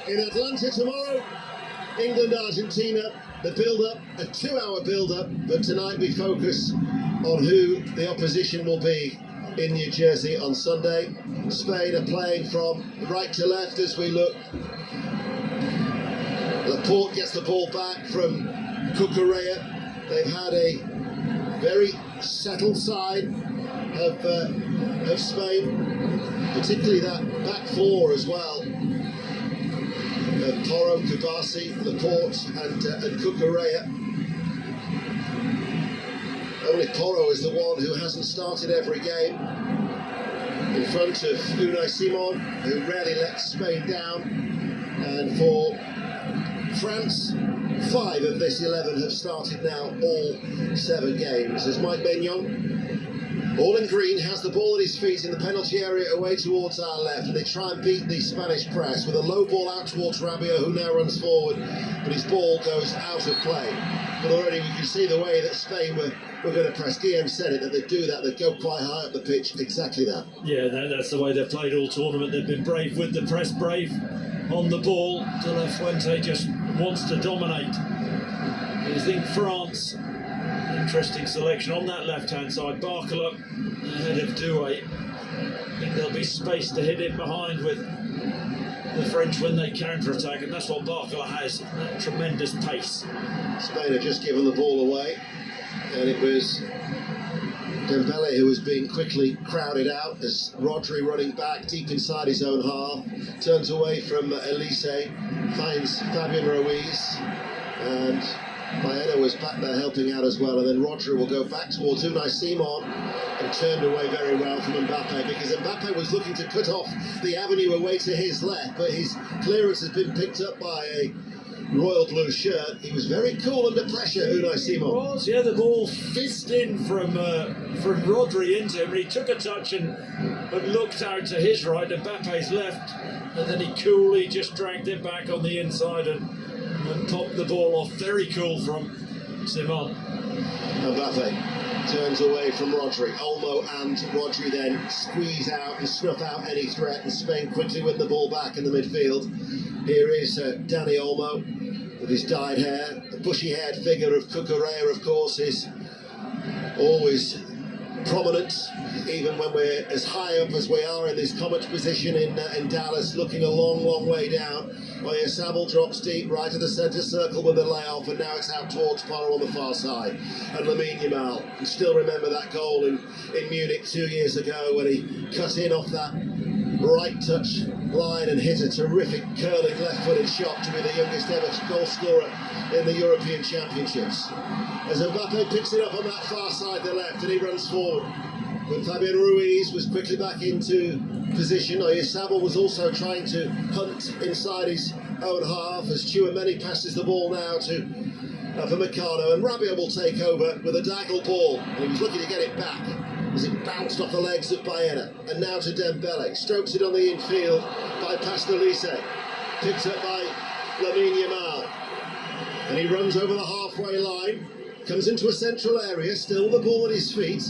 In Atlanta tomorrow, England-Argentina, the build-up, a 2-hour build-up, but tonight we focus on who the opposition will be in New Jersey on Sunday. Spain are playing from right to left as we look. Laporte gets the ball back from Cucurella. They've had a very settled side of Spain, particularly that back four as well. Toro, Kubasi, Laporte and Cucurella. Only Toro is the one who hasn't started every game. In front of Unai Simon, who rarely lets Spain down. And for France, 5 of this 11 have started now, all 7 games. As Mike Maignan, all in green, has the ball at his feet in the penalty area away towards our left, and they try and beat the Spanish press with a low ball out towards Rabiot, who now runs forward, but his ball goes out of play. But already we can see the way that Spain were going to press. Guillem said it, that they do that, they go quite high up the pitch, exactly that. Yeah, that's the way they've played all tournament. They've been brave with the press, brave on the ball. De La Fuente just wants to dominate. I think France, interesting selection on that left-hand side. Barcola ahead of Doué. I think there'll be space to hit it behind with the French when they counter-attack, and that's what Barcola has, that tremendous pace. Spain have just given the ball away, and it was Dembele who was being quickly crowded out as Rodri, running back deep inside his own half, turns away from Elise, finds Fabian Ruiz, and Baena was back there helping out as well, and then Rodri will go back towards Unai Simon and turned away very well from Mbappe, because Mbappe was looking to cut off the avenue away to his left, but his clearance has been picked up by a royal blue shirt. He was very cool under pressure, Unai Simon. Was, yeah, the ball fizzed in from Rodri into him, and he took a touch but looked out to his right, Mbappe's left, and then he coolly just dragged it back on the inside and popped the ball off. Very cool from Simon. Mbappe turns away from Rodri. Olmo and Rodri then squeeze out and snuff out any threat, and Spain quickly win the ball back in the midfield. Here is Dani Olmo with his dyed hair. The bushy-haired figure of Cucurella, of course, is always prominent, even when we're as high up as we are in this Comet position in Dallas, looking a long way down. Oyarzabal drops deep right to the centre circle with a layoff, and now it's out towards Paro on the far side. And Lamine Yamal, you still remember that goal in Munich 2 years ago when he cut in off that right touch line and hit a terrific curling left-footed shot to be the youngest ever goal scorer in the European Championships. As Mbappe picks it up on that far side, the left, and he runs forward. But Fabian Ruiz was quickly back into position. Oyarzabal was also trying to hunt inside his own half as Tchouaméni passes the ball now to for Meccano, and Rabiot will take over with a diagonal ball, and he was looking to get it back as it bounced off the legs of Baena, and now to Dembele, strokes it on the infield by Elise, picked up by Lamine Yamal, and he runs over the halfway line, comes into a central area, still the ball at his feet.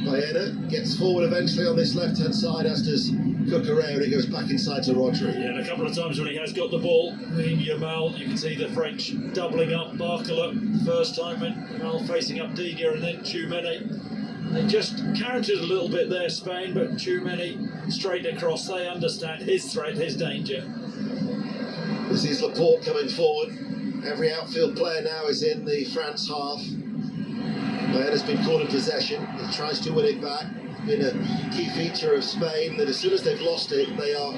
Baena gets forward eventually on this left-hand side, as does Cucurella, and it goes back inside to Rodri. Yeah, and a couple of times when he has got the ball, Yamal, you can see the French doubling up. Barcola, the first time when Yamal facing up Digne, and then Tchouaméni. They just countered a little bit there, Spain, but Tchouaméni straight across. They understand his threat, his danger. This is Laporte coming forward. Every outfield player now is in the France half. Baena's been caught in possession. He tries to win it back. Been a key feature of Spain that as soon as they've lost it, they are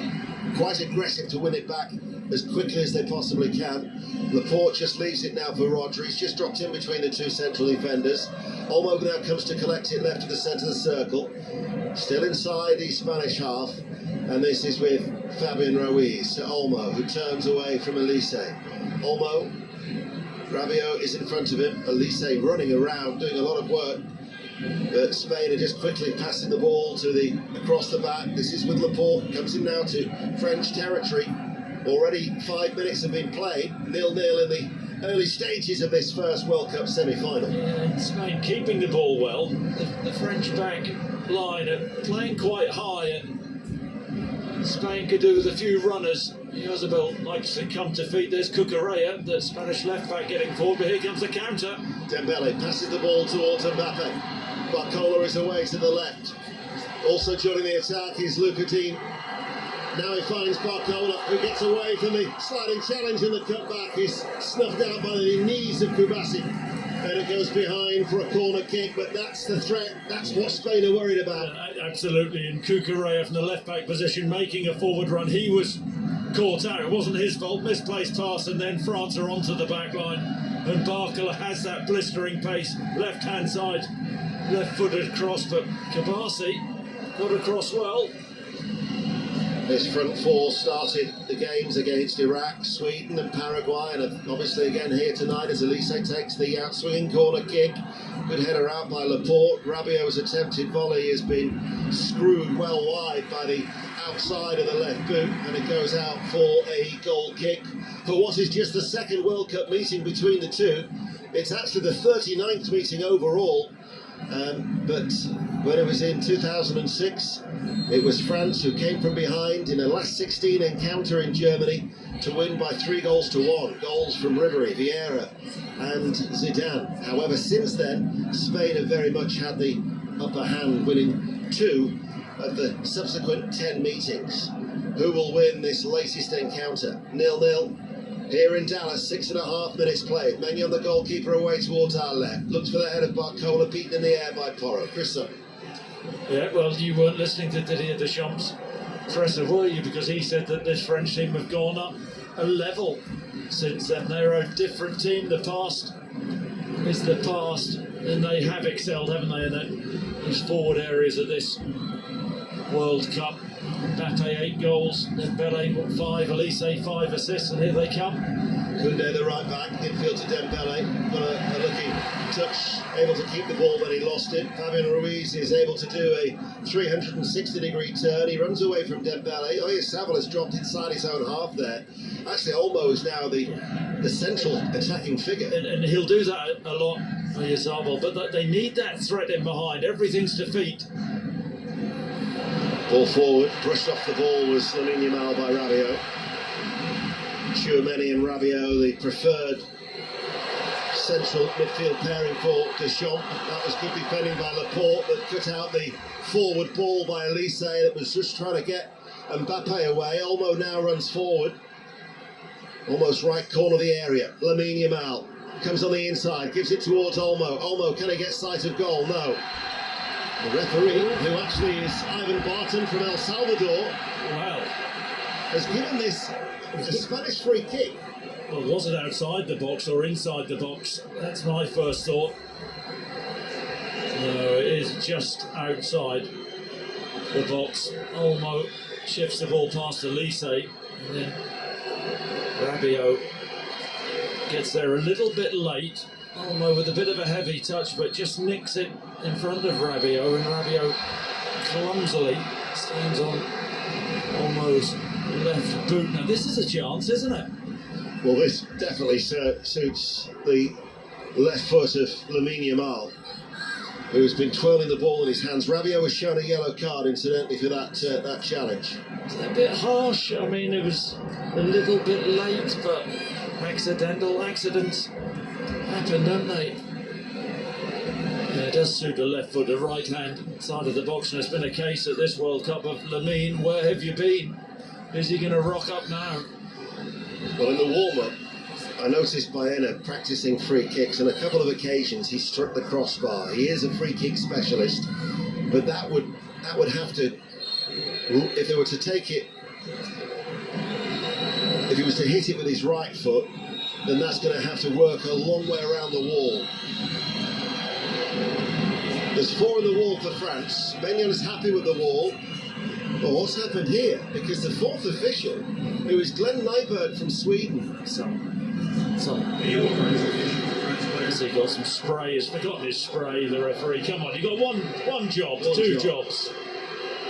quite aggressive to win it back as quickly as they possibly can. Laporte just leaves it now for Rodri. He's just dropped in between the two central defenders. Olmo now comes to collect it left of the centre of the circle. Still inside the Spanish half. And this is with Fabian Ruiz to Olmo, who turns away from Elise. Olmo, Rabiot is in front of him. Elise running around, doing a lot of work. But Spain are just quickly passing the ball to across the back. This is with Laporte, comes in now to French territory. Already 5 minutes have been played, 0-0 in the early stages of this first World Cup semi-final. Yeah, and Spain keeping the ball well. The French back line are playing quite high, and Spain could do with a few runners. Jozabel likes to come to feet. There's Cucurella, the Spanish left back, getting forward, but here comes the counter. Dembele passes the ball towards Mbappe. Barcola is away to the left. Also joining the attack is Lucadine. Now he finds Barcola, who gets away from the sliding challenge, and the cutback is snuffed out by the knees of Kubasi. And it goes behind for a corner kick, but that's the threat. That's what Spain are worried about. Absolutely, and Cucurella from the left-back position making a forward run. He was caught out. It wasn't his fault. Misplaced pass, and then France are onto the back line. And Barcola has that blistering pace. Left-hand side, left-footed cross, but Kubasi got across well. This front four started the games against Iraq, Sweden and Paraguay, and obviously again here tonight as Elise takes the outswinging corner kick. Good header out by Laporte. Rabiot's attempted volley has been screwed well wide by the outside of the left boot, and it goes out for a goal kick for what is just the second World Cup meeting between the two. It's actually the 39th meeting overall. But when it was in 2006, it was France who came from behind in a last 16 encounter in Germany to win by 3-1. Goals from Ribéry, Vieira and Zidane. However, since then, Spain have very much had the upper hand, winning 2 of the subsequent 10 meetings. Who will win this latest encounter? 0-0. Here in Dallas, 6.5 minutes played. Maignan, the goalkeeper, away towards our left. Looks for the head of Barcola, beaten in the air by Porro. Chris Sutton. Yeah, well, you weren't listening to Didier Deschamps' presser, were you? Because he said that this French team have gone up a level since then. They're a different team. The past is the past, and they have excelled, haven't they, in those forward areas of this World Cup. Mbappe 8 goals, Dembele 5, Elise 5 assists, and here they come. Koundé, the right back, infield to Dembele, got a looking touch, able to keep the ball, but he lost it. Fabian Ruiz is able to do a 360-degree turn. He runs away from Dembele. Oyarzabal has dropped inside his own half there. Actually, Olmo is now the central attacking figure. And he'll do that a lot, Oyarzabal, but they need that threat in behind. Everything's to feet. Ball forward, brushed off the ball was Lamine Yamal by Rabiot. Tchouameni and Rabiot, the preferred central midfield pairing for Deschamps. That was good defending by Laporte, that cut out the forward ball by Elise that was just trying to get Mbappe away. Olmo now runs forward, almost right corner of the area. Lamine Yamal comes on the inside, gives it towards Olmo. Olmo, can he get sight of goal? No. The referee, who actually is Ivan Barton from El Salvador, Wow. has given this a Spanish free kick. Well, was it outside the box or inside the box? That's my first thought. No, it is just outside the box. Olmo shifts the ball past Elise, and then Rabiot gets there a little bit late. Olmo with a bit of a heavy touch, but just nicks it in front of Rabiot, and Rabiot clumsily stands on Olmo's left boot. Now this is a chance, isn't it? Well, this definitely suits the left foot of Lamine Yamal, who's been twirling the ball in his hands. Rabiot was shown a yellow card, incidentally, for that challenge. It's a bit harsh. I mean, it was a little bit late, but accidents happen, don't they? Yeah, it does suit a left foot, the right hand side of the box, and it's been a case at this World Cup of Lamine, where have you been? Is he going to rock up now? Well, in the warm-up, I noticed Baena practicing free kicks. On a couple of occasions, he struck the crossbar. He is a free kick specialist, but that would have to, if they were to take it, if he was to hit it with his right foot, then that's going to have to work a long way around the wall. There's 4 in the wall for France. Maignan is happy with the wall. But what's happened here? Because the 4th official, who is Glenn Nyberg from Sweden. So he got some spray. He's forgotten his spray, the referee. Come on, you got one job, two jobs.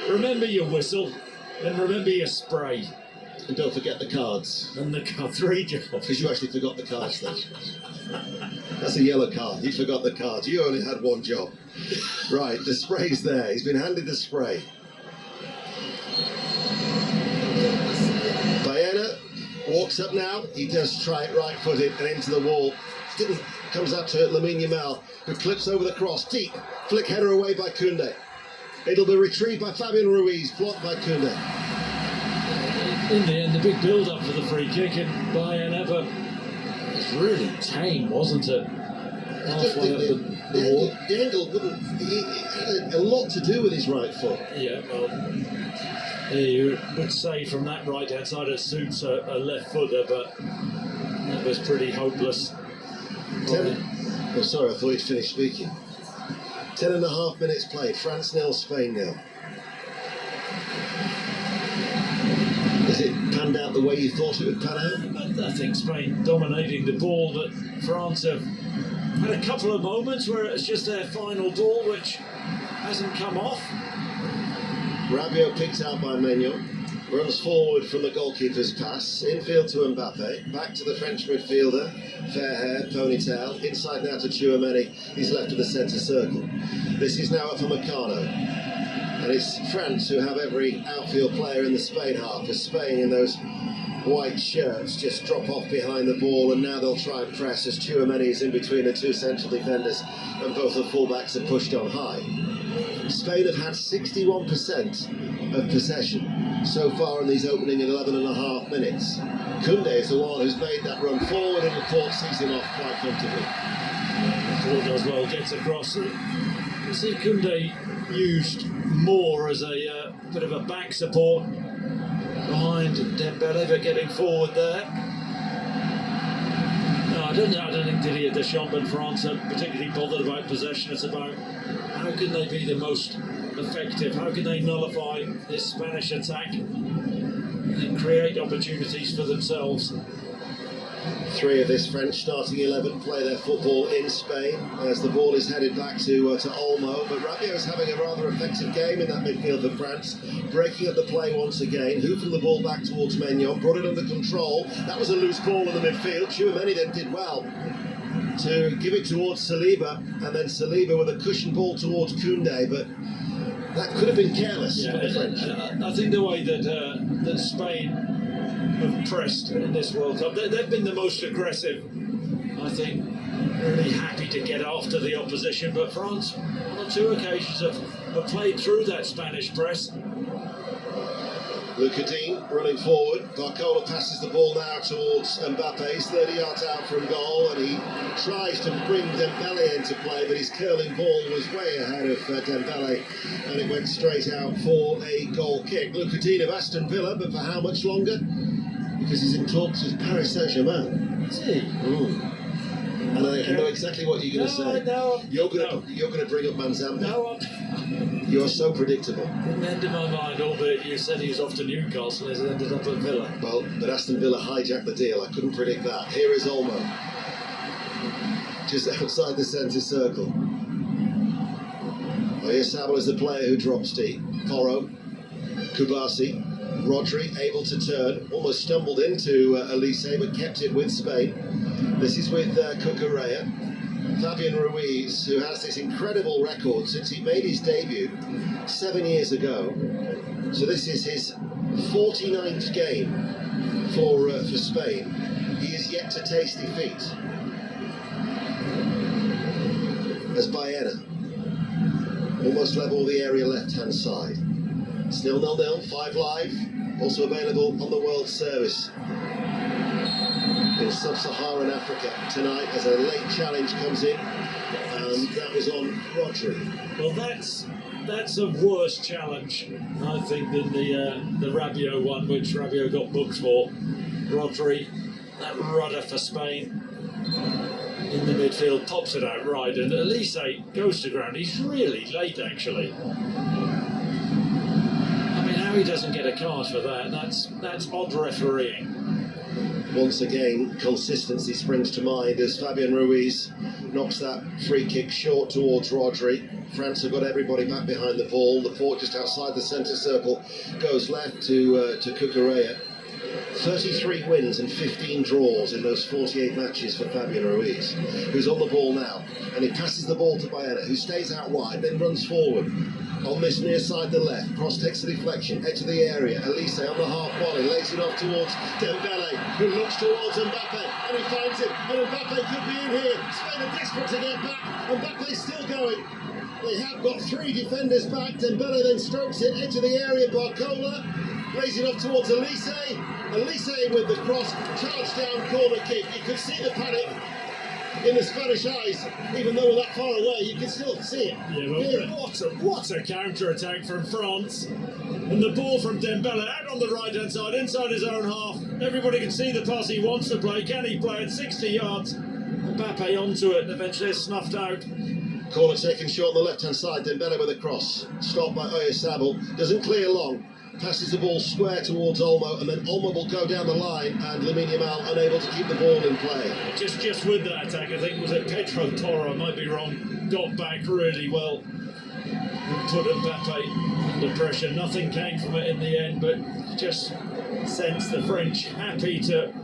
Remember your whistle, and remember your spray. And don't forget the cards. And the 3 jobs. Because you actually forgot the cards then. That's a yellow card. You forgot the cards. You only had 1 job. Right, the spray's there. He's been handed the spray. It's up now. He does try it right-footed and into the wall. Didn't. Comes out to Lamine Yamal, who clips over the cross. Deep. Flick header away by Koundé. It'll be retrieved by Fabian Ruiz, blocked by Koundé. In the end, the big build-up for the free kick in Bayern Ever was really tame, wasn't it? Halfway up the wall. The angle wouldn't. It had a lot to do with his right foot. Yeah, well, you would say from that right-hand side it suits a left footer, but that was pretty hopeless. Oh, sorry, I thought you'd finished speaking. 10.5 minutes played. France 0, Spain 0. Has it panned out the way you thought it would pan out? I think Spain dominating the ball, but France have had a couple of moments where it's just their final ball which hasn't come off. Rabiot picked out by Maignan. Runs forward from the goalkeeper's pass, infield to Mbappe, back to the French midfielder, fair hair, ponytail, inside now to Tchouaméni, he's left of the centre circle. This is now Upamecano, and it's France who have every outfield player in the Spain half, as Spain in those white shirts just drop off behind the ball, and now they'll try and press as Tchouaméni is in between the two central defenders and both the fullbacks are pushed on high. Spain have had 61% of possession so far in these opening 11.5 minutes. Koundé is the one who's made that run forward, and Laporte sees him off quite comfortably. Laporte does well, gets across. You see Koundé used more as a bit of a back support behind Dembele, but getting forward there. No, I don't think Didier Deschamps and France are particularly bothered about possession. It's about how can they be the most effective, how can they nullify this Spanish attack and create opportunities for themselves. 3 of this French starting 11 play their football in Spain as the ball is headed back to Olmo, but Rabiot is having a rather effective game in that midfield for France, breaking up the play once again, hoofing the ball back towards Maignan, brought it under control. That was a loose ball in the midfield. Tchouaméni then did well to give it towards Saliba, and then Saliba with a cushion ball towards Koundé, but that could have been careless for the French. I think the way that Spain have pressed in this World Cup, they've been the most aggressive. I think really happy to get after the opposition, but France on 2 occasions have played through that Spanish press. Lucas Digne running forward. Barcola passes the ball now towards Mbappe. He's 30 yards out from goal, and he tries to bring Dembele into play, but his curling ball was way ahead of Dembele, and it went straight out for a goal kick. Lucas Digne of Aston Villa, but for how much longer? Because he's in talks with Paris Saint-Germain. Is he? And I know exactly what you're going to say. No, you're going to bring up Manzambi. No, you are so predictable. Didn't enter my mind, albeit you said he was off to Newcastle and he's ended up at Villa. Well, but Aston Villa hijacked the deal. I couldn't predict that. Here is Olmo, just outside the centre circle. Oyarzabal is the player who drops deep. Porro, Kubasi, Rodri able to turn, almost stumbled into Elise, but kept it with Spain. This is with Cucurella. Fabian Ruiz, who has this incredible record since he made his debut 7 years ago. So this is his 49th game for Spain. He is yet to taste defeat. As Baena, almost level with the area left-hand side. Still 0-0, 5 live, also available on the World Service in Sub-Saharan Africa tonight as a late challenge comes in, and that was on Rodri. Well, that's a worse challenge, I think, than the Rabiot one, which Rabiot got booked for. Rodri, that rudder for Spain in the midfield, pops it out right, and Elise goes to ground. He's really late, actually. I mean, how he doesn't get a card for that, that's odd refereeing. Once again, consistency springs to mind as Fabian Ruiz knocks that free kick short towards Rodri. France have got everybody back behind the ball. Laporte just outside the centre circle goes left to Cucurella. 33 wins and 15 draws in those 48 matches for Fabian Ruiz, who's on the ball now, and he passes the ball to Baena, who stays out wide, then runs forward. On this near side, the left, cross takes the deflection, edge of the area. Elise on the half volley, lays it off towards Dembele, who looks towards Mbappe, and he finds it. And Mbappe could be in here. Spain are desperate to get back. Mbappe's still going. They have got 3 defenders back. Dembele then strokes it, edge of the area. Barcola lays it off towards Elise. Elise with the cross, charge down corner kick. You could see the panic in the Spanish eyes, even though we're that far away, you can still see it. Yeah, but what a counter-attack from France. And the ball from Dembele out on the right-hand side, inside his own half. Everybody can see the pass he wants to play. Can he play it 60 yards? Mbappe onto it and eventually it's snuffed out. Corner taken short on the left-hand side, Dembele with a cross. Stopped by Oyarzabal, doesn't clear long. Passes the ball square towards Olmo, and then Olmo will go down the line, and Lamine Yamal unable to keep the ball in play. Just with that attack, I think, was it Pedro Porro, I might be wrong, got back really well. Put Mbappe under pressure. Nothing came from it in the end, but just sensed the French happy to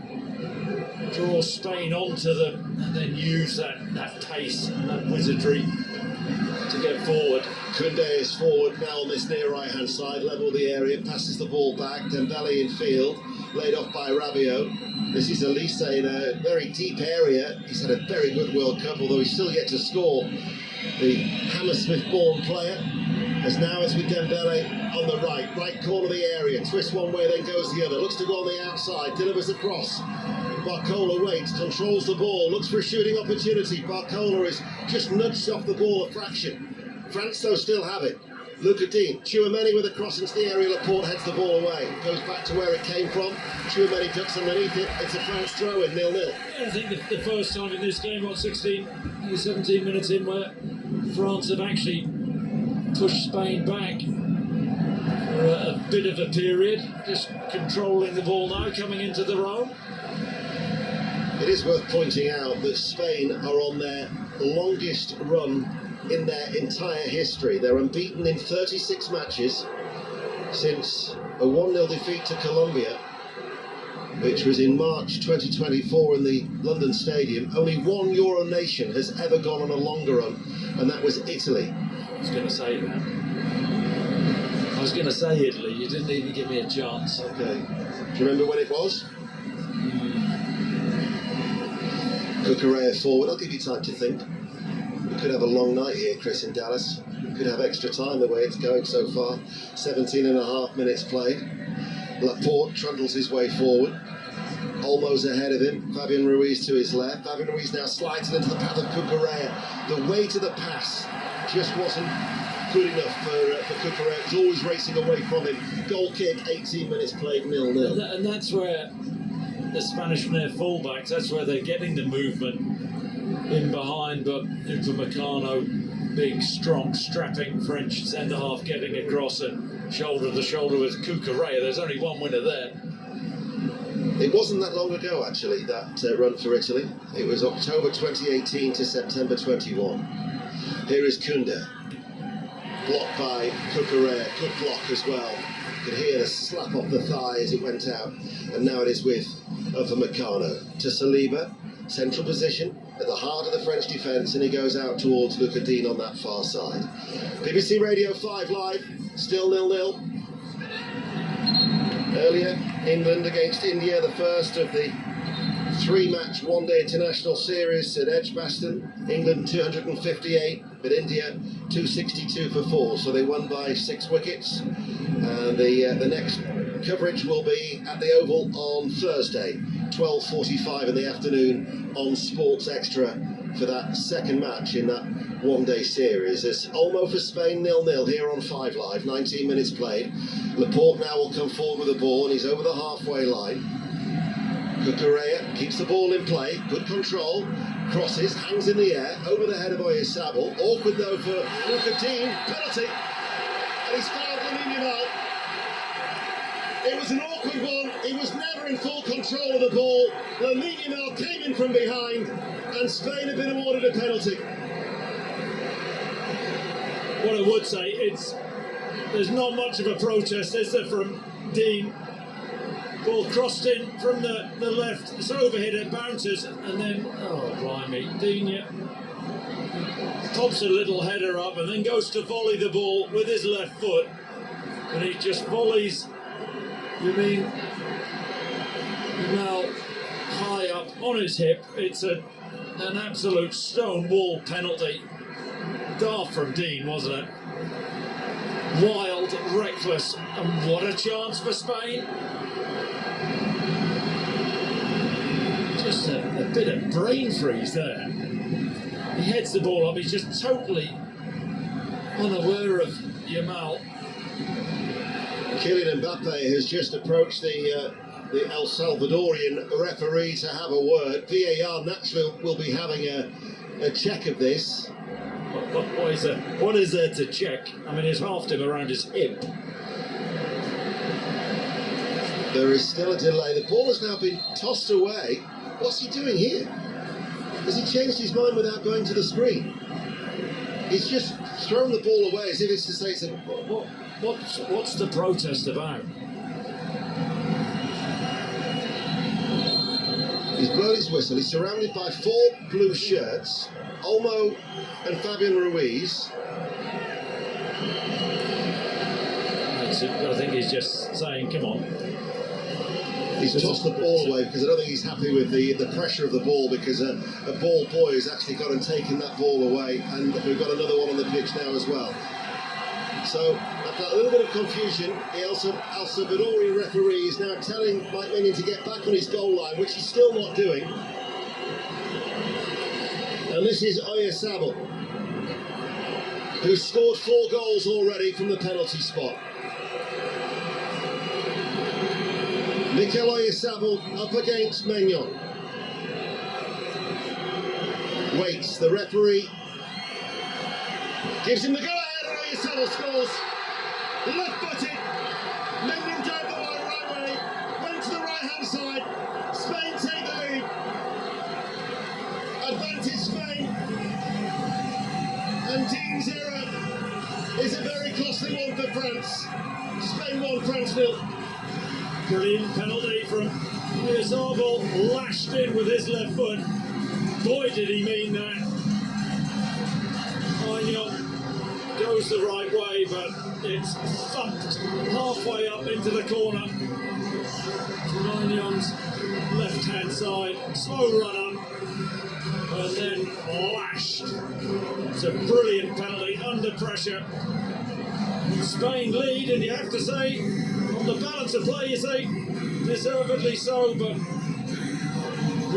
draw Spain onto them and then use that pace and that wizardry to get forward. Koundé is forward now on this near right-hand side, level the area, passes the ball back. Dembele in field, laid off by Rabiot. This is Elise in a very deep area. He's had a very good World Cup, although he's still yet to score. The Hammersmith-born player, as with Dembele on the right corner of the area, twists one way, then goes the other, looks to go on the outside, delivers a cross. Barcola waits, controls the ball, looks for a shooting opportunity. Barcola is just nudged off the ball a fraction. France, though, still have it. Lucas Digne, Tchouaméni with a cross into the area, Laporte heads the ball away. Goes back to where it came from. Tchouaméni ducks underneath it. It's a France throw in, 0-0. I think the first time in this game, 17 minutes in, where France have actually pushed Spain back for a bit of a period, just controlling the ball now, coming into their own. It is worth pointing out that Spain are on their longest run in their entire history. They're unbeaten in 36 matches since a 1-0 defeat to Colombia, which was in March 2024 in the London Stadium. Only one Euro nation has ever gone on a longer run, and that was Italy. I was going to say that. I was going to say Italy. You didn't even give me a chance. Okay. Do you remember when it was? Cucurella forward. I'll give you time to think. We could have a long night here, Chris, in Dallas. We could have extra time the way it's going so far. 17 and a half minutes played. Laporte trundles his way forward. Olmo's ahead of him. Fabian Ruiz to his left. Fabian Ruiz now slides into the path of Cucurella. The weight of the pass just wasn't good enough for Cucurella. He was always racing away from him. Goal kick, 18 minutes played, 0-0. And that's where the Spanish and their fullbacks, that's where they're getting the movement in behind, but Upamecano, big, strong, strapping French centre-half getting across and shoulder to shoulder with Cucurella. There's only one winner there. It wasn't that long ago, actually, that run for Italy. It was October 2018 to September 21. Here is Koundé, blocked by Cucurella, good block as well. You could hear the slap off the thigh as it went out, and now it is with Upamecano to Saliba, central position at the heart of the French defence, and he goes out towards Lucas Digne on that far side. BBC Radio 5 Live, still 0-0. Earlier, England against India, the first of the 3-match one-day international series at Edgbaston. England 258, but India 262 for 4, so they won by 6 wickets. And the next coverage will be at the Oval on Thursday, 12:45 in the afternoon on Sports Extra for that second match in that one-day series. It's Olmo for Spain, 0-0 here on 5 Live, 19 minutes played. Laporte now will come forward with the ball, and he's over the halfway line. Cucurella keeps the ball in play, good control, crosses, hangs in the air, over the head of Oyarzabal. Awkward though for Lucas Digne, penalty, and he's fouled Lamine Yamal. It was an awkward one, he was never in full control of the ball. Lamine Yamal came in from behind, and Spain have been awarded a penalty. What I would say, there's not much of a protest, is there, from Digne? Ball crossed in from the left, it's overhit, it bounces, and then, oh blimey, Digne pops a little header up and then goes to volley the ball with his left foot. And he just volleys, Yamin high up on his hip. It's an absolute stone wall penalty. Daft from Dean, wasn't it? Wild, reckless, and what a chance for Spain. Just a bit of brain freeze there. He heads the ball up, he's just totally unaware of Yamal. Kylian Mbappe has just approached the El Salvadorian referee to have a word. VAR naturally will be having a check of this. What is there to check? I mean, he's halved him around his hip. There is still a delay. The ball has now been tossed away. What's he doing here? Has he changed his mind without going to the screen? He's just thrown the ball away as if it's to say, what's the protest about? He's blown his whistle. He's surrounded by 4 blue shirts. Olmo and Fabian Ruiz. I think he's just saying, come on. He's tossed the ball away because I don't think he's happy with the pressure of the ball, because a ball boy has actually gone and taken that ball away, and we've got another one on the pitch now as well. So after a little bit of confusion, the El Salvadorian referee is now telling Mike Maignan to get back on his goal line, which he's still not doing. And this is Oyarzabal, who scored 4 goals already from the penalty spot. Mikel Oyarzabal up against Maignan. Waits, the referee gives him the go-ahead, and Oyarzabal scores. Left-footed, Maignan drove the ball the right way, went to the right-hand side. Spain take the lead. Advantage Spain. And Dean's error is a very costly one for France. Spain 1, France 0. Brilliant penalty from Oyarzabal, lashed in with his left foot. Boy, did he mean that. Maignan goes the right way, but it's thumped halfway up into the corner. Maignan's left-hand side, slow run up, and then lashed. It's a brilliant penalty under pressure. Spain lead, and you have to say, on the balance of play, you say deservedly so, but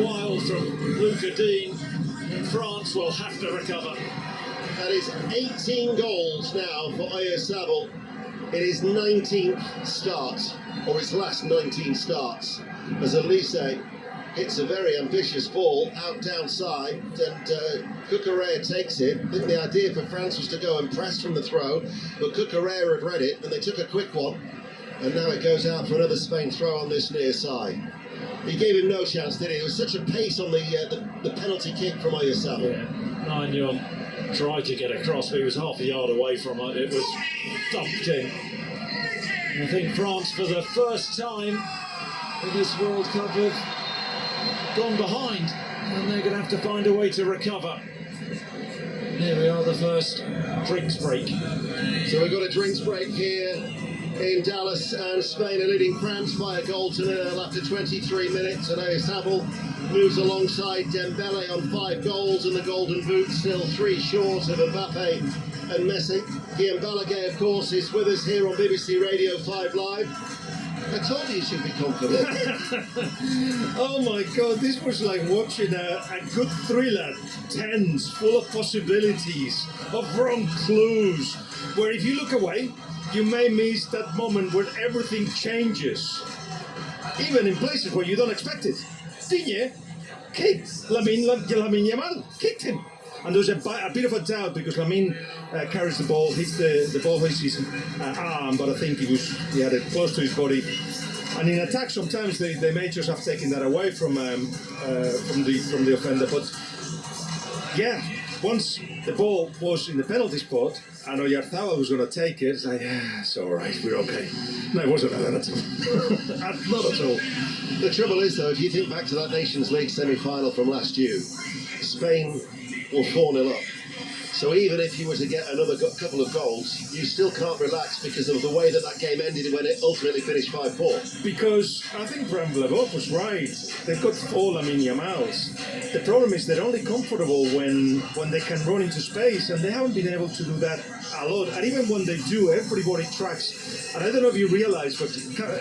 wild from Lucas Digne, and France will have to recover. That is 18 goals now for Oyarzabal in his 19th start, or his last 19 starts, as Elise hits a very ambitious ball out downside, and Cucurella takes it. I think the idea for France was to go and press from the throw, but Cucurella had read it, and they took a quick one, and now it goes out for another Spain throw on this near side. He gave him no chance, did he? There was such a pace on the penalty kick from Oyarzabal. Yeah. Maignan tried to get across, but he was half a yard away from it. It was dumped in. And I think France, for the first time in this World Cup, have gone behind, and they're going to have to find a way to recover. Here we are, the first drinks break. So we've got a drinks break here in Dallas, and Spain are leading France by 1-0 after 23 minutes, and Oyarzabal moves alongside Dembele on 5 goals, and the Golden Boot still 3 short of Mbappe and Messi. Guillaume Balaguer, of course, is with us here on BBC Radio 5 Live. I told you should be confident. Oh my God, this was like watching a good thriller, tense, full of possibilities, of wrong clues, where if you look away, you may miss that moment where everything changes, even in places where you don't expect it. Digne kicked Lamine Yamal, kicked him. And there's a bit of a doubt because Lamine carries the ball, hits the ball hits his arm, but I think he had it close to his body. And in attack, sometimes they may just have taken that away from the offender. But yeah, once the ball was in the penalty spot and Oyarzabal was going to take it, it's like, yeah, it's all right, we're okay. No, it wasn't like that at all. Not at all. The trouble is, though, if you think back to that Nations League semi-final from last year, Spain were 4-0 up. So even if you were to get another couple of goals, you still can't relax because of the way that game ended when it ultimately finished 5-4. Because I think Bram Levov was right. They've got 4 Lamine Yamals. The problem is they're only comfortable when they can run into space, and they haven't been able to do that a lot. And even when they do, everybody tracks. And I don't know if you realize, but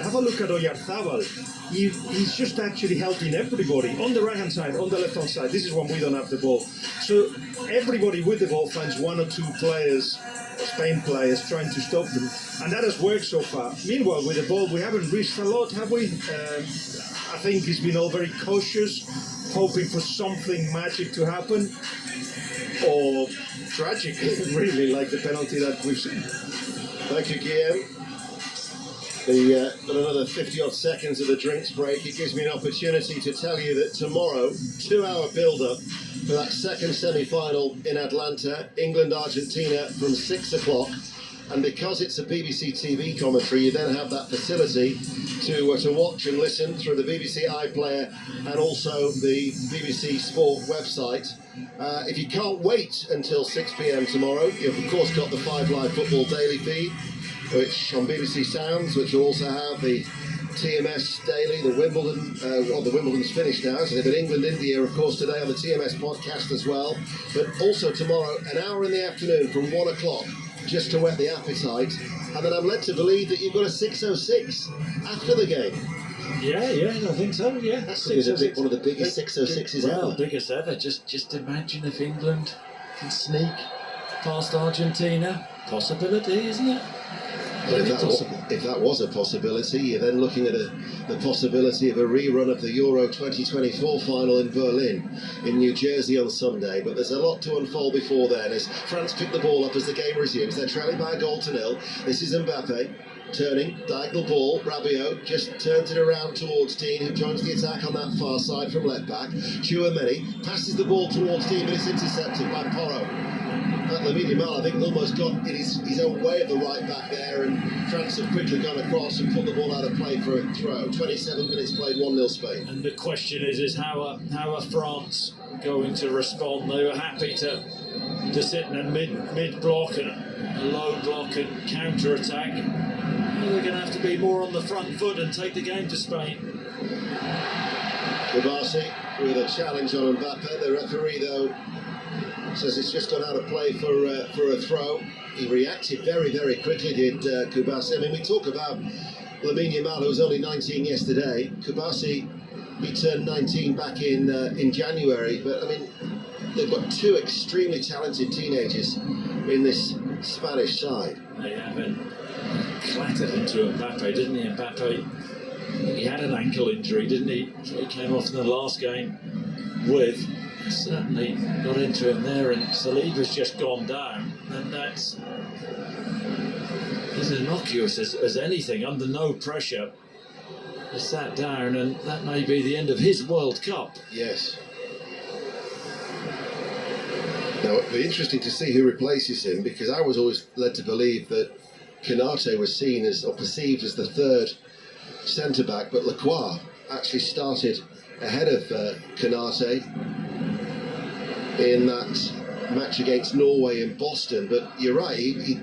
have a look at Oyarzabal. He's just actually helping everybody on the right hand side, on the left hand side. This is when we don't have the ball. So everybody with the ball finds 1 or 2 players, Spain players, trying to stop them, and that has worked so far. Meanwhile, with the ball, we haven't risked a lot, have we? I think it's been all very cautious, hoping for something magic to happen, or tragic, really, like the penalty that we've seen. Thank you, Guillaume. Got another 50-odd seconds of the drinks break. It gives me an opportunity to tell you that tomorrow, 2-hour build-up for that second semi-final in Atlanta, England-Argentina from 6 o'clock. And because it's a BBC TV commentary, you then have that facility to watch and listen through the BBC iPlayer and also the BBC Sport website. If you can't wait until 6 p.m. tomorrow, you've of course got the 5 Live Football daily feed, which on BBC Sounds, which will also have the TMS Daily, the Wimbledon, the Wimbledon's finished now, so they've got England, India, of course, today on the TMS podcast as well. But also tomorrow, an hour in the afternoon from 1 o'clock, just to whet the appetite. And then I'm led to believe that you've got a 6:06 after the game. Yeah, I think so. Yeah, That's one of the biggest 6:06s ever. Biggest ever. Just imagine if England can sneak past Argentina. Possibility, isn't it? But if that was a possibility, you're then looking at the possibility of a rerun of the Euro 2024 final in Berlin, in New Jersey on Sunday. But there's a lot to unfold before then as France pick the ball up as the game resumes. They're trailing by 1-0. This is Mbappe. Turning, diagonal ball, Rabiot just turns it around towards Dean, who joins the attack on that far side from left back. Chouameni passes the ball towards Dean, but it's intercepted by Porro. Lamine Yamal, I think, almost got in his own way of the right back there, and France have quickly gone across and put the ball out of play for a throw. 27 minutes played, 1-0 Spain. And the question is how are France going to respond? They were happy to sit in a mid block and a low block and counter attack. They're going to have to be more on the front foot and take the game to Spain. Koulibaly with a challenge on Mbappe. The referee, though, says it's just gone out of play for a throw. He reacted very, very quickly, did Koulibaly. I mean, we talk about Lamine Yamal, who was only 19 yesterday. Koulibaly, he turned 19 back in January. But, I mean, they've got 2 extremely talented teenagers in this Spanish side. They haven't clattered into Mbappe, didn't he? Mbappe, he had an ankle injury, didn't he? He came off in the last game with. Certainly got into him there, and Saliba's just gone down, and that's as innocuous as anything, under no pressure. He sat down, and that may be the end of his World Cup. Yes. Now, it'll be interesting to see who replaces him, because I was always led to believe that Konate was seen as, or perceived as, the third centre-back, but Lacroix actually started ahead of Konate in that match against Norway in Boston. But you're right, he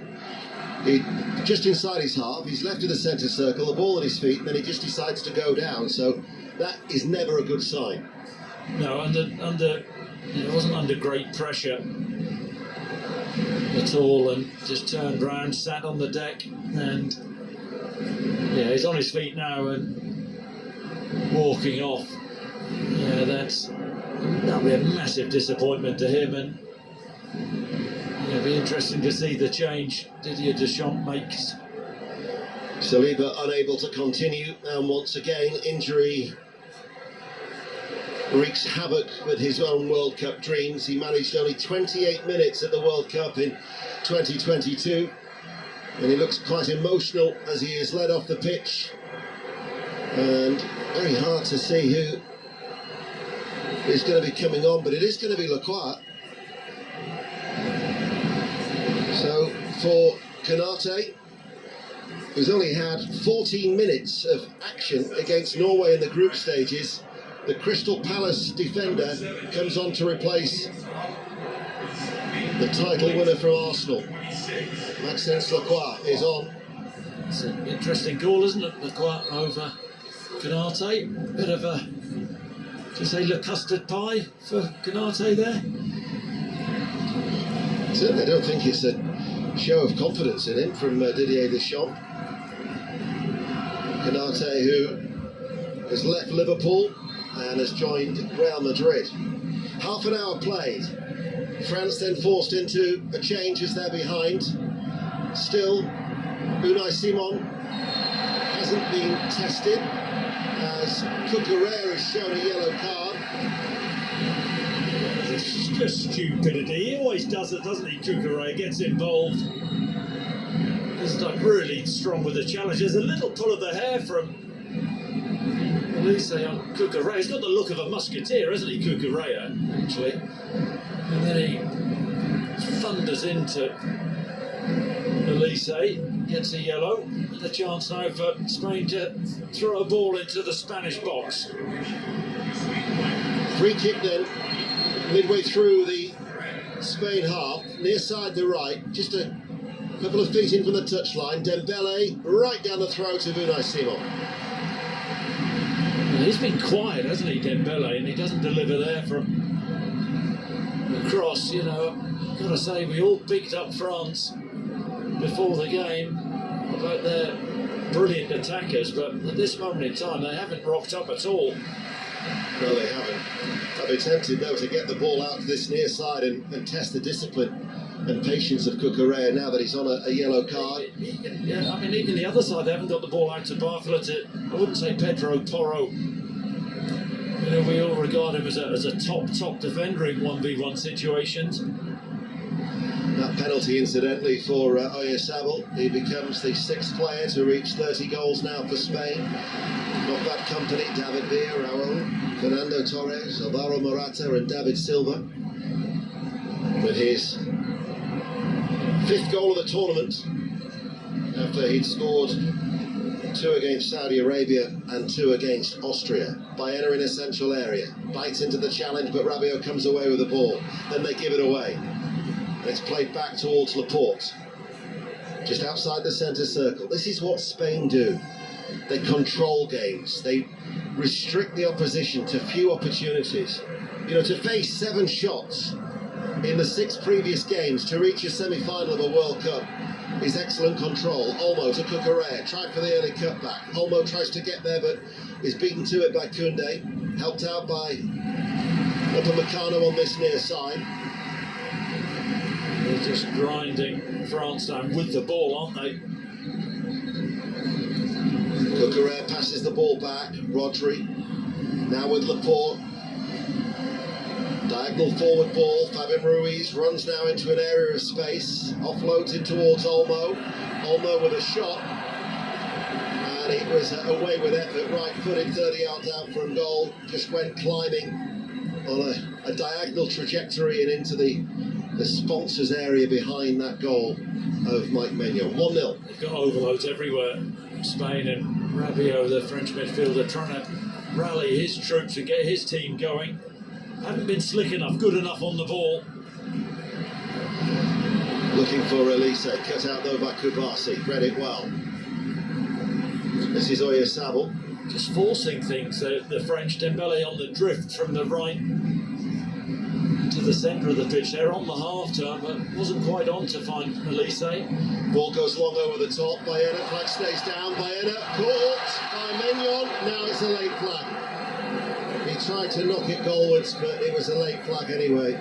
just inside his half, he's left of the centre circle, the ball at his feet, and then he just decides to go down. So that is never a good sign. No, it wasn't under great pressure at all, and just turned round, sat on the deck, and yeah, he's on his feet now and walking off. Yeah, that'll be a massive disappointment to him, and it'll be interesting to see the change Didier Deschamps makes. Saliba unable to continue, and once again injury wreaks havoc with his own World Cup dreams. He managed only 28 minutes at the World Cup in 2022, and he looks quite emotional as he is led off the pitch, and very hard to see who is going to be coming on, but it is going to be Lacroix. So for Konate, who's only had 14 minutes of action against Norway in the group stages, the Crystal Palace defender, comes on to replace the title winner from Arsenal. Maxence Lacroix is on. It's an interesting goal, isn't it? Lacroix over Konate. Bit of a, to say, Le Custard pie for Konate there. Certainly, I don't think it's a show of confidence in him from Didier Deschamps. Konate, who has left Liverpool and has joined Real Madrid. Half an hour played. France then forced into a change as they're behind. Still, Unai Simon hasn't been tested as Cucurella is shown a yellow card. It's just stupidity. He always does it, doesn't he? Cucurella gets involved. He's like really strong with the challenge. There's a little pull of the hair from Elise on Cucurella. He's got the look of a musketeer, hasn't he, Cucurella, actually? And then he thunders into Elise, gets a yellow, and a chance now for Spain to throw a ball into the Spanish box. Free kick then, midway through the Spain half, near side the right, just a couple of feet in from the touchline. Dembele right down the throat of Unai Simon. Well, he's been quiet, hasn't he, Dembele, and he doesn't deliver there from the cross. You know, I've got to say, we all picked up France before the game about their brilliant attackers, but at this moment in time, they haven't rocked up at all. No, they haven't. I'd be tempted, though, to get the ball out to this near side and test the discipline and patience of Cucurella now that he's on a yellow card. Yeah, I mean, even the other side, they haven't got the ball out to Barcola. I wouldn't say Pedro Porro. You know, we all regard him as a top defender in 1v1 situations. That penalty, incidentally, for Oyarzabal. He becomes the sixth player to reach 30 goals now for Spain. Not bad company: David Villa, Raul, Fernando Torres, Alvaro Morata and David Silva. With his fifth goal of the tournament, after he'd scored 2 against Saudi Arabia and 2 against Austria. Baena in a central area, bites into the challenge, but Rabiot comes away with the ball. Then they give it away. It's played back towards Laporte, just outside the centre circle. This is what Spain do. They control games. They restrict the opposition to few opportunities. You know, to face 7 shots in the 6 previous games to reach a semi-final of a World Cup is excellent control. Olmo to Cucurella, tried for the early cutback. Olmo tries to get there, but is beaten to it by Koundé, helped out by Upamecano on this near side. They're just grinding France down with the ball, aren't they? Cucurella passes the ball back. Rodri now with Laporte. Diagonal forward ball. Fabian Ruiz runs now into an area of space. Offloads it towards Olmo. Olmo with a shot. And it was away with effort. Right-footed, 30 yards out from goal. Just went climbing on a diagonal trajectory and into the sponsors area behind that goal of Mike Maignan. 1-0. They've got overloads everywhere. Spain and Rabiot, the French midfielder, trying to rally his troops and get his team going. Haven't been slick enough, good enough on the ball. Looking for Elise, cut out though by Kubasi. Read it well. This is Oyarzabal. Just forcing things. The French. Dembele on the drift from the right to the centre of the pitch. They're on the half turn, but wasn't quite on to find Elise. Ball goes long over the top. Baena, flag stays down. Baena caught by Maignan. Now it's a late flag. He tried to knock it goalwards, but it was a late flag anyway.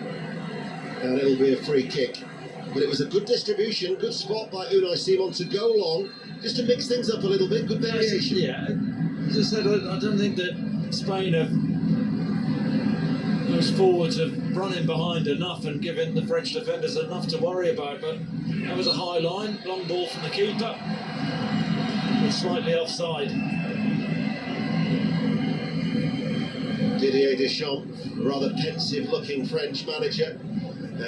And it'll be a free kick. But it was a good distribution, good spot by Unai Simon to go long, just to mix things up a little bit. Good variation. Yeah, as I said, I don't think that Spain have, those forwards have run in behind enough and given the French defenders enough to worry about. But that was a high line, long ball from the keeper, but slightly offside. Didier Deschamps, a rather pensive-looking French manager,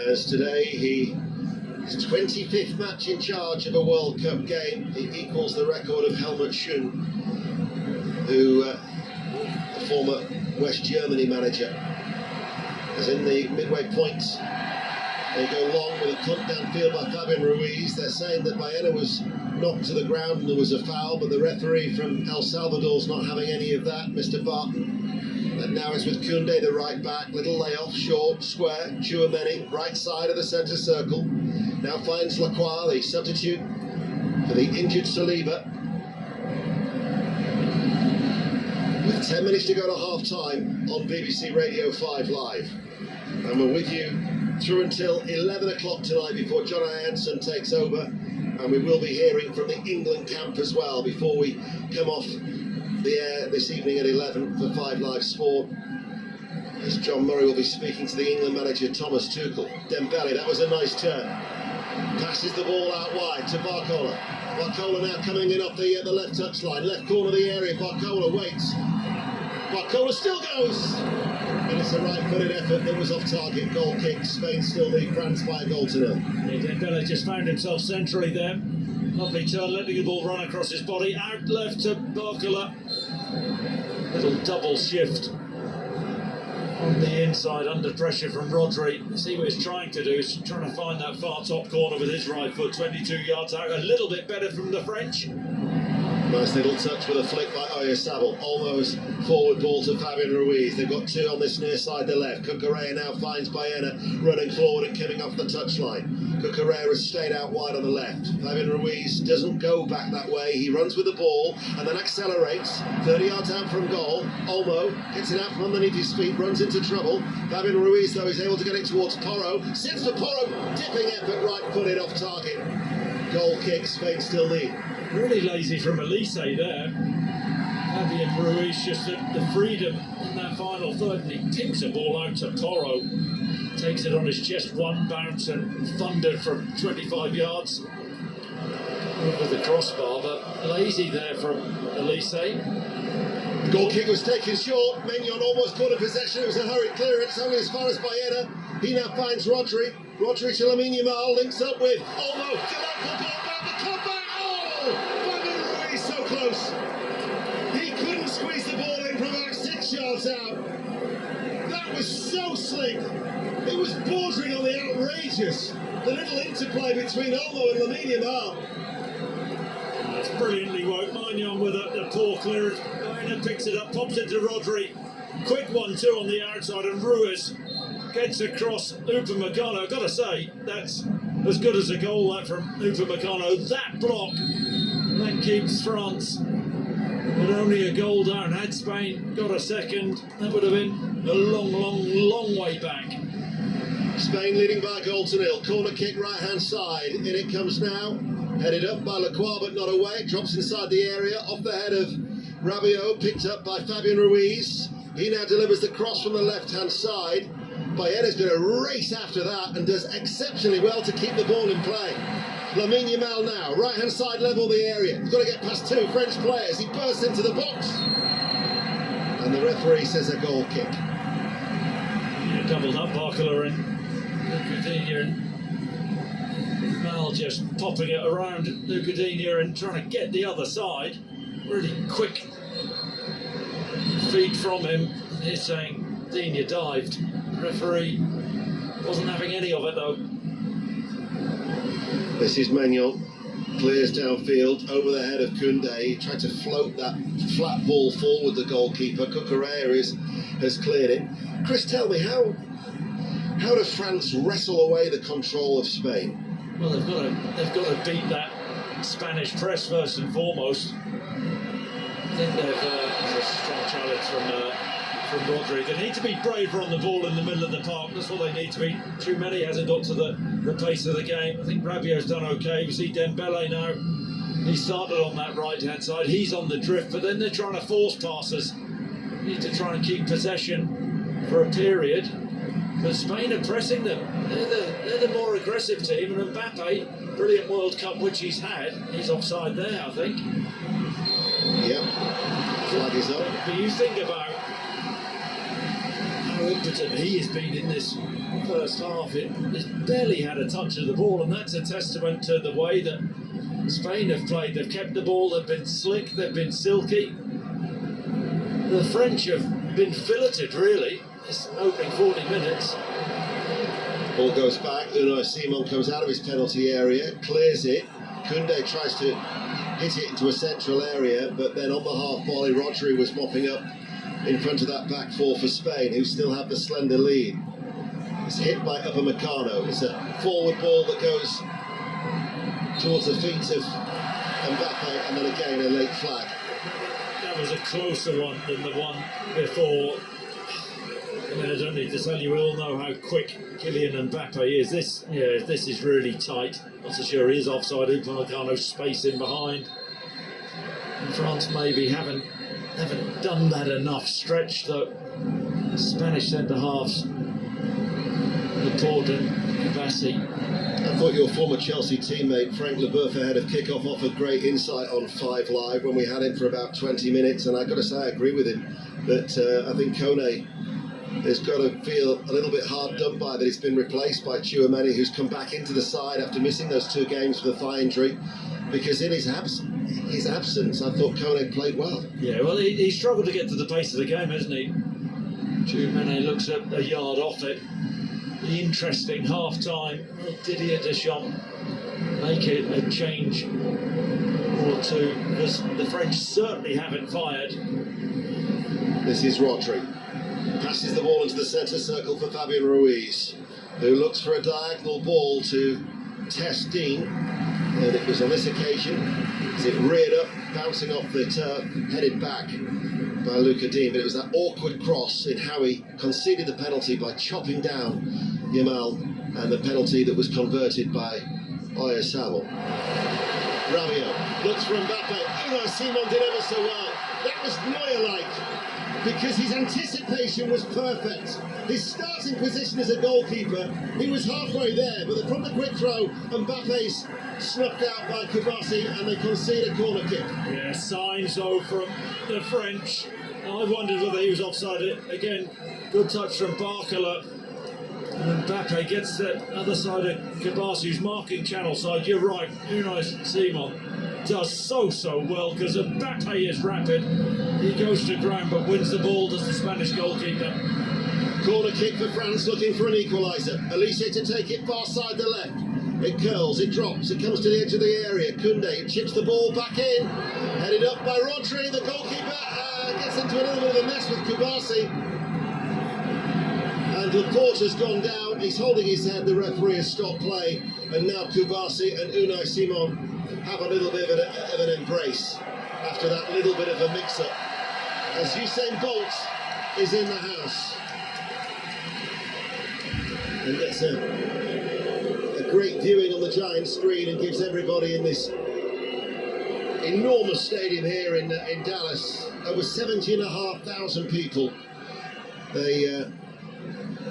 as today his 25th match in charge of a World Cup game. He equals the record of Helmut Schön, who former West Germany manager. As in the midway point, they go long with a punt downfield by Fabian Ruiz. They're saying that Baena was knocked to the ground and there was a foul, but the referee from El Salvador's not having any of that, Mr. Barton. And now it's with Koundé, the right back. Little layoff, short, square. Chouameni, right side of the centre circle. Now finds Lacroix, the substitute for the injured Saliba. With 10 minutes to go to half time on BBC Radio 5 Live. And we're with you through until 11 o'clock tonight before John Ianson takes over. And we will be hearing from the England camp as well before we come off the air this evening at 11 for 5 Live Sport. As John Murray will be speaking to the England manager Thomas Tuchel. Dembele, that was a nice turn. Passes the ball out wide to Barcola. Barcola now coming in off the left touchline, left corner of the area. Barcola waits. Barcola still goes. And it's a right-footed effort that was off target. Goal kick. Spain still lead France by a goal to nil. Dembele just found himself centrally there. Lovely turn, letting the ball run across his body. Out left to Barcola. Little double shift on the inside under pressure from Rodri. See what he's trying to do, is trying to find that far top corner with his right foot, 22 yards out. A little bit better from the French. Nice little touch with a flick by Oyarzabal. Almost forward ball to Fabian Ruiz. They've got two on this near side, the left. Cucurella now finds Baena running forward and coming off the touchline. Cucurella has stayed out wide on the left. Fabian Ruiz doesn't go back that way. He runs with the ball and then accelerates. 30 yards out from goal. Olmo gets it out from underneath his feet, runs into trouble. Fabian Ruiz, though, is able to get it towards Porro. Sits for Porro. Dipping effort, right-footed off target. Goal kick, Spain still lead. Really lazy from Elise there. Fabian Ruiz just the freedom in that final third, and he tips the ball out to Porro. Takes it on his chest, one bounce and thundered from 25 yards over the crossbar, but lazy there from Elise. The goal kick was taken short. Maignan almost caught a possession. It was a hurried clearance, only as far as Baena. He now finds Rodri. Rodri to Lamine Yamal, links up with Olmo. Delightful ball back, the comeback. Oh! Fabian Ruiz so close. He couldn't squeeze the ball in from about 6 yards out. That was so slick. It was bordering on the outrageous. The little interplay between Olmo and Lamine Yamal. That's brilliantly worked. Maignan with a poor clearance. Baena picks it up, pops it to Rodri. Quick 1-2 on the outside, and Ruiz gets across Upamecano. I've got to say, that's as good as a goal that from Upamecano. That block, that keeps France with only a goal down. Had Spain got a second, that would have been a long way back. Spain leading by a goal to nil. Corner kick right hand side. In it comes now. Headed up by Lacroix but not away. It drops inside the area off the head of Rabiot. Picked up by Fabian Ruiz. He now delivers the cross from the left hand side. Baena's going to race after that and does exceptionally well to keep the ball in play. Lamine Yamal now, right hand side level of the area. He's got to get past two French players. He bursts into the box. And the referee says a goal kick. Yeah, doubled up Barcola and Coutinho, and Mal just popping it around Coutinho and trying to get the other side. Really quick feed from him. He's saying Digne dived. The referee wasn't having any of it though. This is Maignan. Clears downfield over the head of Koundé. He tried to float that flat ball forward, the goalkeeper. Cucurella has cleared it. Chris, tell me, how does France wrestle away the control of Spain? Well, they've got to beat that Spanish press first and foremost. I think there's a strong challenge from Rodri. They need to be braver on the ball in the middle of the park. That's what they need to be. Chouameni hasn't got to the pace of the game. I think Rabiot's done okay. We see Dembele now. He started on that right-hand side. He's on the drift, but then they're trying to force passes. Need to try and keep possession for a period. But Spain are pressing them. They're the more aggressive team. And Mbappe, brilliant World Cup which he's had, he's offside there, I think. Yep. Flag is up. But you think about how impotent he has been in this first half. He's barely had a touch of the ball, and that's a testament to the way that Spain have played. They've kept the ball, they've been slick, they've been silky. the French have been filleted, really. This opening 40 minutes. Ball goes back. Unai Simon comes out of his penalty area, clears it. Koundé tries to hit it into a central area, but then on the half volley, Rodri was mopping up in front of that back four for Spain, who still have the slender lead. It's hit by Upamecano. It's a forward ball that goes towards the feet of Mbappe, and then again a late flag. That was a closer one than the one before. I mean, I don't need to tell you, we all know how quick Kylian Mbappe is. This is really tight. Not so sure he is offside. Upamecano space in behind. And France maybe haven't done that enough. Stretched the Spanish centre halves, Laporte and Kubasi. I thought your former Chelsea teammate Frank Leboeuf ahead of kick-off offered great insight on 5 Live when we had him for about 20 minutes, and I've got to say I agree with him that I think Kone has got to feel a little bit hard done by that he's been replaced by Tchouaméni, who's come back into the side after missing those 2 games with a thigh injury, because in his absence I thought Kone played well. Yeah, well, he struggled to get to the pace of the game, hasn't he? Tchouaméni looks a yard off it. The interesting half-time, Didier Deschamps make it a change or two, because the French certainly haven't fired. This is Rodri. Passes the ball into the centre circle for Fabian Ruiz, who looks for a diagonal ball to Tess Dean, and it was on this occasion as it reared up, bouncing off the turf, headed back by Luca Dean, but it was that awkward cross in how he conceded the penalty by chopping down Yamal, and the penalty that was converted by Oyarzabal. Rabiot looks for Mbappe. Unai Simon did ever so well. That was Neuer-like, because his anticipation was perfect. His starting position as a goalkeeper, he was halfway there, but from the quick throw, Mbappe's snuffed out by Kubasi, and they concede a corner kick. Yeah, signs though from the French. I wondered whether he was offside. Again, good touch from Barcola. And Mbappe gets the other side of Kubasi, who's marking channel side. You're right, Unai Simon does so well, because Mbappe is rapid. He goes to ground but wins the ball, does the Spanish goalkeeper. Corner kick for France, looking for an equaliser. Elise to take it far side the left. It curls, it drops, it comes to the edge of the area. Koundé chips the ball back in. Headed up by Rodri. The goalkeeper gets into a little bit of a mess with Kubasi. And Laporte has gone down. He's holding his head. The referee has stopped play. And now Kubasi and Unai Simon have a little bit of an embrace after that little bit of a mix-up, as Usain Bolt is in the house and gets a great viewing on the giant screen and gives everybody in this enormous stadium here in Dallas, over 70,500 people, they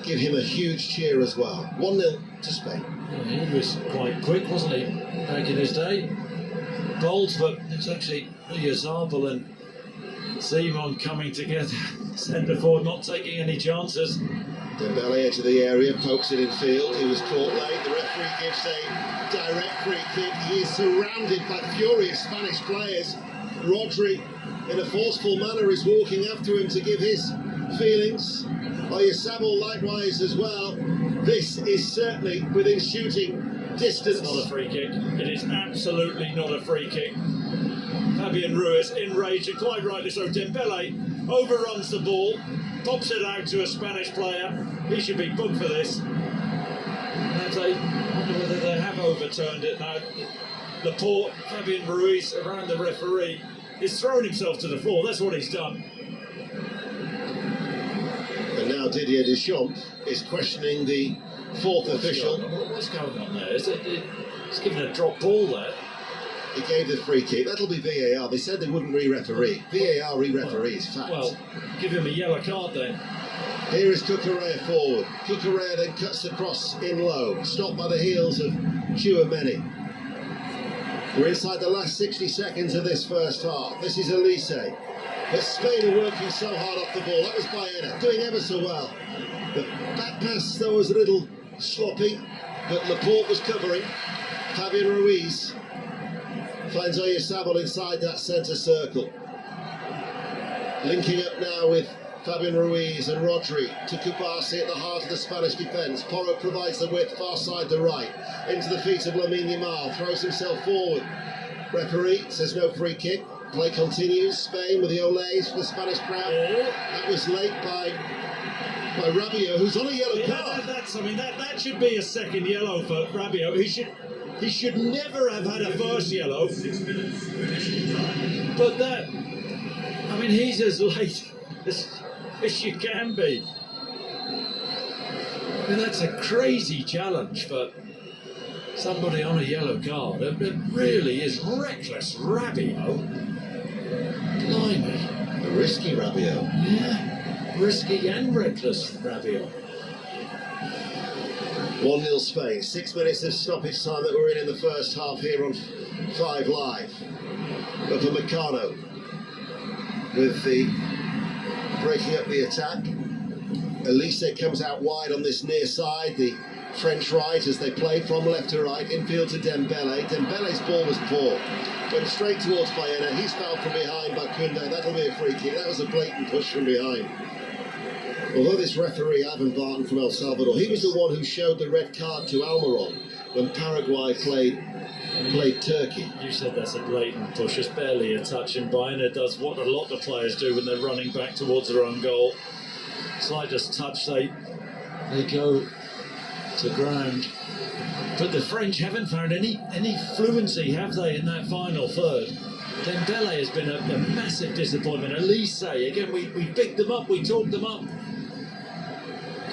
give him a huge cheer as well. 1-0 to Spain. Yeah, he was quite quick, wasn't he, back in his day? Bold, but it's actually Oyarzabal and Simon coming together. Centre forward, not taking any chances. Dembele into the area, pokes it in field. He was caught late. The referee gives a direct free kick. He is surrounded by furious Spanish players. Rodri, in a forceful manner, is walking after him to give his feelings. Oyarzabal likewise as well. This is certainly within shooting distance. It's not a free kick. It is absolutely not a free kick. Fabian Ruiz enraged, and quite rightly so. Dembele overruns the ball, pops it out to a Spanish player. He should be booked for this. And I wonder whether they have overturned it now. Laporte, Fabian Ruiz around the referee. He's thrown himself to the floor. That's what he's done. And now Didier Deschamps is questioning the fourth official. What's going on there? He's given a drop ball there. He gave the free kick. That'll be VAR. They said they wouldn't re-referee. VAR re-referees, fact. Well, give him a yellow card then. Here is Cucurella forward. Cucurella then cuts across in low, stopped by the heels of Tchouaméni. We're inside the last 60 seconds of this first half. This is Elise. But Spain are working so hard off the ball. That was Baena, doing ever so well. The back pass, though, was a little sloppy, but Laporte was covering. Fabian Ruiz finds Oyarzabal inside that centre circle. Linking up now with Fabian Ruiz and Rodri to Kubasi at the heart of the Spanish defence. Porro provides the width, far side to right, into the feet of Lamine Yamal, throws himself forward. Referee says no free kick. Play continues. Spain with the olays for the Spanish crowd. That was late by Rabiot, who's on a yellow card. That should be a second yellow for Rabiot. He should never have had a first yellow. But he's as late as you can be. That's a crazy challenge for somebody on a yellow card. It really is reckless. Rabiot. Blimey. A risky Rabiot. Yeah. Risky and reckless Rabiot. 1-0 Spain. 6 minutes of stoppage time that we're in the first half here on 5 Live. Upamecano with the breaking up the attack. Elise comes out wide on this near side, the French right as they play from left to right, infield to Dembele. Dembele's ball was poor, went straight towards Baena. He's fouled from behind by Koundé. That'll be a free kick. That was a blatant push from behind. Although this referee, Ivan Barton from El Salvador, he was the one who showed the red card to Almiron when Paraguay played Turkey. You said that's a blatant push. It's barely a touch, and Baena does what a lot of players do when they're running back towards their own goal. Slightest touch, they go to ground. But the French haven't found any fluency, have they, in that final third? Dembele has been a massive disappointment. Elise, again, we picked them up, we talked them up.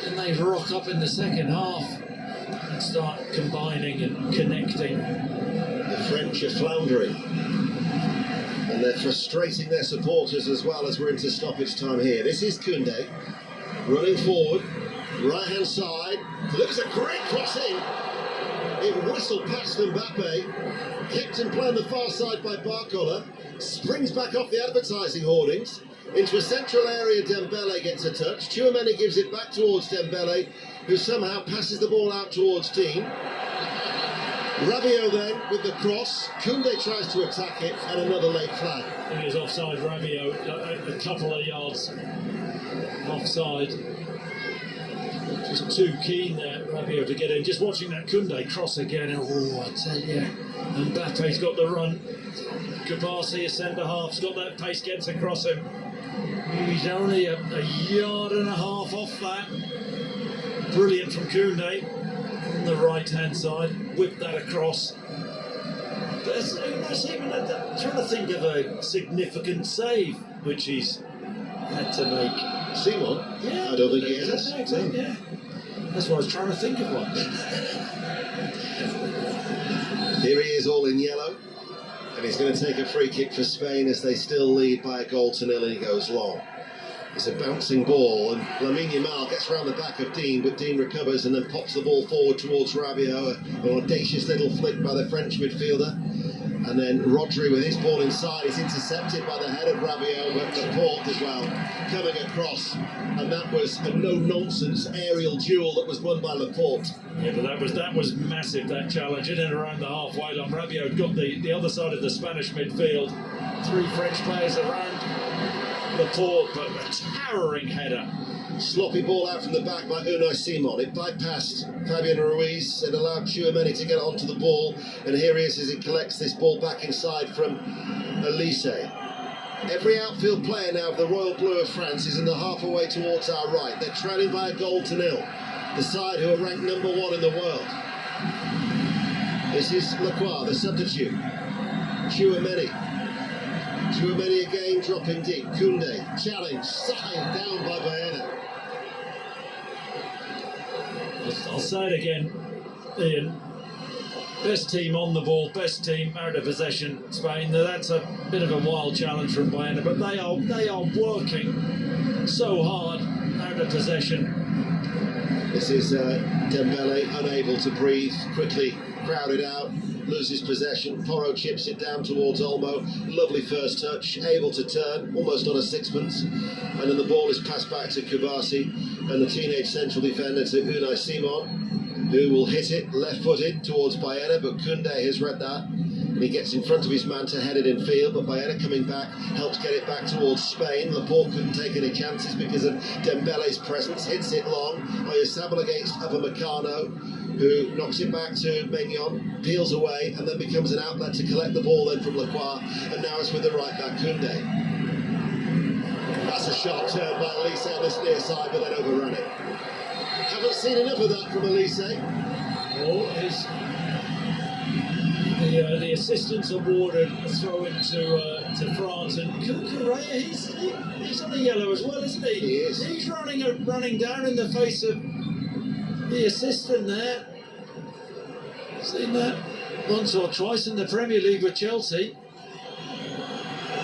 Can they rock up in the second half and start combining and connecting? The French are floundering. And they're frustrating their supporters as well as we're into stoppage time here. This is Koundé running forward, right-hand side. Looks a great crossing. It whistled past Mbappe, kept in play on the far side by Barcola, springs back off the advertising hoardings, into a central area. Dembele gets a touch, Tchouaméni gives it back towards Dembele, who somehow passes the ball out towards Dean. Rabiot then with the cross, Koundé tries to attack it, and another late flag. I think it's offside. Rabiot a couple of yards offside. Just too keen there, Rabiot, to get in. Just watching that Koundé cross again. Oh, I tell you. Mbappe's got the run. Kubasi, a centre half's got that pace, gets across him. He's only a yard and a half off that. Brilliant from Koundé on the right-hand side. Whip that across. But that's even trying to think of a significant save which he's had to make. Simon? Yeah, I don't think he has. Exactly, yeah. That's what I was trying to think of one. Here he is, all in yellow, and he's going to take a free kick for Spain as they still lead by 1-0, and he goes long. It's a bouncing ball, and Lamine Yamal gets round the back of Dean, but Dean recovers and then pops the ball forward towards Rabiot. An audacious little flick by the French midfielder. And then Rodri with his ball inside is intercepted by the head of Rabiot, but Laporte as well coming across, and that was a no-nonsense aerial duel that was won by Laporte. Yeah, but that was massive, that challenge, in and around the halfway line. Rabiot got the other side of the Spanish midfield. 3 French players around Laporte, but a towering header. Sloppy ball out from the back by Unai Simon. It bypassed Fabian Ruiz and allowed Tchouaméni to get onto the ball. And here he is as he collects this ball back inside from Elise. Every outfield player now of the Royal Blue of France is in the halfway towards our right. They're trailing by 1-0. The side who are ranked number 1 in the world. This is Lacroix, the substitute. Tchouaméni again, dropping deep. Koundé, challenge, side, down by Baena. I'll say it again, Ian. Best team on the ball, best team out of possession, Spain. That's a bit of a wild challenge from Baena, but they are working so hard out of possession. This is Dembele, unable to breathe, quickly crowded out, loses possession. Porro chips it down towards Olmo. Lovely first touch, able to turn, almost on a sixpence. And then the ball is passed back to Kubasi and the teenage central defender to Unai Simon, who will hit it left-footed towards Baena, but Koundé has read that. and he gets in front of his man to head it in field, but Baena coming back helps get it back towards Spain. Laporte couldn't take any chances because of Dembele's presence, hits it long. Oyarzabal against Upamecano, who knocks it back to Maignan, peels away, and then becomes an outlet to collect the ball then from Lacroix, and now it's with the right back Koundé. That's a sharp turn by Elise on this near side, but then overrun it. Haven't seen enough of that from Elise. Well, the assistants awarded a throw to France, and Correa, he's on a yellow as well, isn't he? He is. He's running down in the face of the assistant there. Seen that once or twice in the Premier League with Chelsea.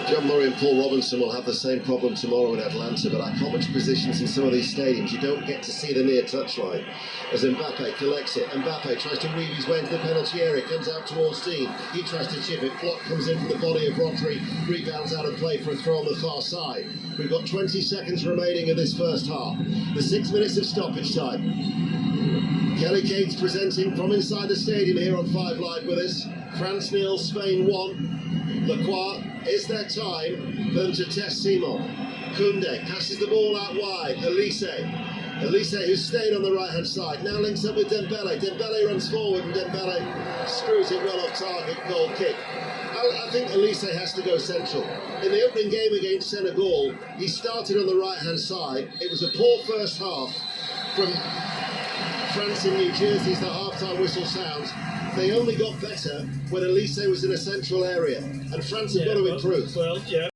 John Murray and Paul Robinson will have the same problem tomorrow in Atlanta, but at common positions in some of these stadiums, you don't get to see the near touchline. As Mbappe collects it, Mbappe tries to weave his way into the penalty area, comes out towards Dean, he tries to chip it, block comes in from the body of Rodri, rebounds out of play for a throw on the far side. We've got 20 seconds remaining of this first half, the 6 minutes of stoppage time. Kelly Cates presenting from inside the stadium here on 5 Live with us. France 0, Spain 1. Lacroix, is there time for them to test Simon? Koundé passes the ball out wide. Elise, who's stayed on the right-hand side, now links up with Dembele. Dembele runs forward and Dembele screws it well off target, goal kick. I think Elise has to go central. In the opening game against Senegal, he started on the right-hand side. It was a poor first half from France in New Jersey as the half-time whistle sounds. They only got better when Elise was in a central area, and France have got to improve. Well, yeah.